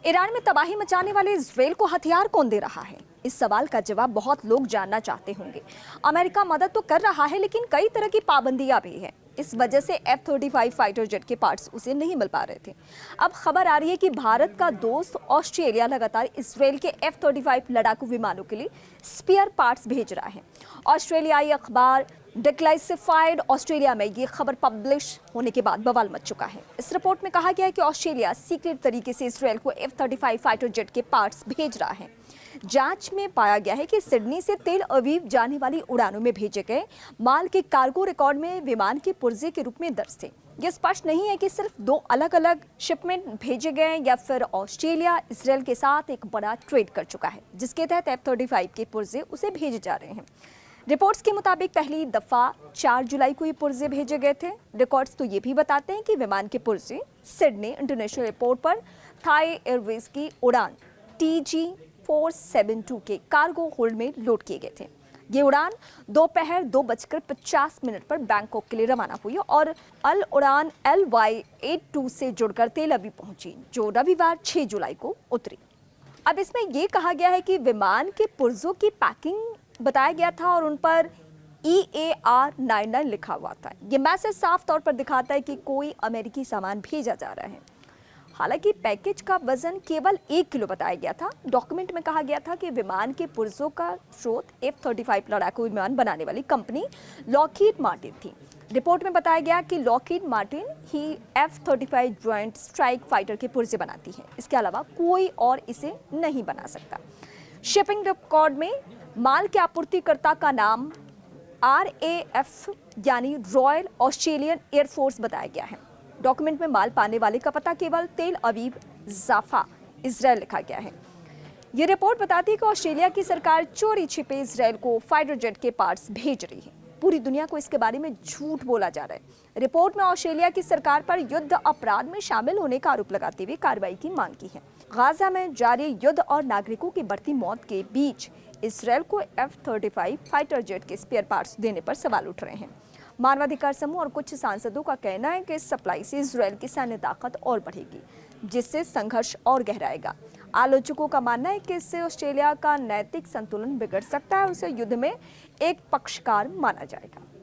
Iran में तबाही मचाने वाले इजरायल को हथियार कौन दे रहा है? इस सवाल का जवाब बहुत लोग जानना चाहते होंगे। अमेरिका मदद तो कर रहा है, लेकिन कई तरह की पाबंदियां भी हैं। इस वजह से F-35 फाइटर जेट के पार्ट्स उसे नहीं मिल पा रहे थे। अब खबर आ रही है कि भारत का दोस्त ऑस्ट्रेलिया लगातार इजरायल के F-35 लड़ाकू विमानों के लिए स्पेयर पार्ट्स भेज रहा है। ऑस्ट्रेलियाई अखबार डिक्लासिफाइड ऑस्ट्रेलिया में ये खबर पब्लिश होने के बाद बवाल मच चुका है। इस रिपोर्ट में कहा गया है कि ऑस्ट्रेलिया सीक्रेट तरीके से इजरायल को F-35 फाइटर जेट के पार्ट्स भेज रहा है। जांच में पाया गया है कि सिडनी से तेल अवीव जाने वाली उड़ानों में भेजे गए माल के कार्गो रिकॉर्ड में विमान के पुर्जे के रूप में दर्ज थे। यह स्पष्ट नहीं है कि सिर्फ दो अलग अलग शिपमेंट भेजे गए या फिर ऑस्ट्रेलिया इजरायल के साथ एक बड़ा ट्रेड कर चुका है, जिसके तहत F-35 के पुर्जे उसे भेजे जा रहे हैं। रिपोर्ट्स के मुताबिक पहली दफा 4 जुलाई को ये पुर्जे भेजे गए थे। रिकॉर्ड्स तो ये भी बताते हैं कि विमान के पुर्जे सिडनी इंटरनेशनल एयरपोर्ट पर थाई एयरवेज की उड़ान TG472 के कार्गो होल्ड में लोड किए गए थे। ये उड़ान दोपहर 2:50 पर बैंकॉक के लिए रवाना हुई और अल उड़ान LY82 से जुड़कर तेल अवीव पहुंची, जो रविवार 6 जुलाई को उतरी। अब इसमें यह कहा गया है कि विमान के पुर्जों की पैकिंग बताया गया था और उन पर EAR-99 लिखा हुआ था। ये मैसेज साफ तौर पर दिखाता है कि कोई अमेरिकी सामान भेजा जा रहा है। हालांकि पैकेज का वजन केवल 1 किलो बताया गया था। डॉक्यूमेंट में कहा गया था कि विमान के पुर्जों का स्रोत F-35 लड़ाकू विमान बनाने वाली कंपनी लॉकहीड मार्टिन थी। रिपोर्ट में बताया गया कि लॉकहीड मार्टिन ही F-35 जॉइंट स्ट्राइक फाइटर के पुर्जे बनाती है। इसके अलावा कोई और इसे नहीं बना सकता। शिपिंग रिकॉर्ड में माल के आपूर्तिकर्ता का नाम RAF यानी रॉयल ऑस्ट्रेलियन एयरफोर्स बताया गया है। डॉक्यूमेंट में माल पाने वाले का पता केवल तेल अवीव जाफा इजरायल लिखा गया है। यह रिपोर्ट बताती है कि ऑस्ट्रेलिया की सरकार चोरी छिपे इजरायल को फाइटर जेट के पार्ट्स भेज रही है। पूरी दुनिया को इसके बारे में झूठ बोला जा रहा है। रिपोर्ट में ऑस्ट्रेलिया की सरकार पर युद्ध अपराध में शामिल होने का आरोप लगाते हुए कार्रवाई की मांग की है। गाजा में जारी युद्ध और नागरिकों की बढ़ती मौत के बीच इजरायल को F-35 फाइटर जेट के स्पेयर पार्ट्स देने पर सवाल उठ रहे हैं। मानवाधिकार समूह और कुछ सांसदों का कहना है कि इस सप्लाई से इजरायल की सैन्य ताकत और बढ़ेगी, जिससे संघर्ष और गहराएगा। आलोचकों का मानना है कि इससे ऑस्ट्रेलिया का नैतिक संतुलन बिगड़ सकता है, उसे युद्ध में एक पक्षकार माना जाएगा।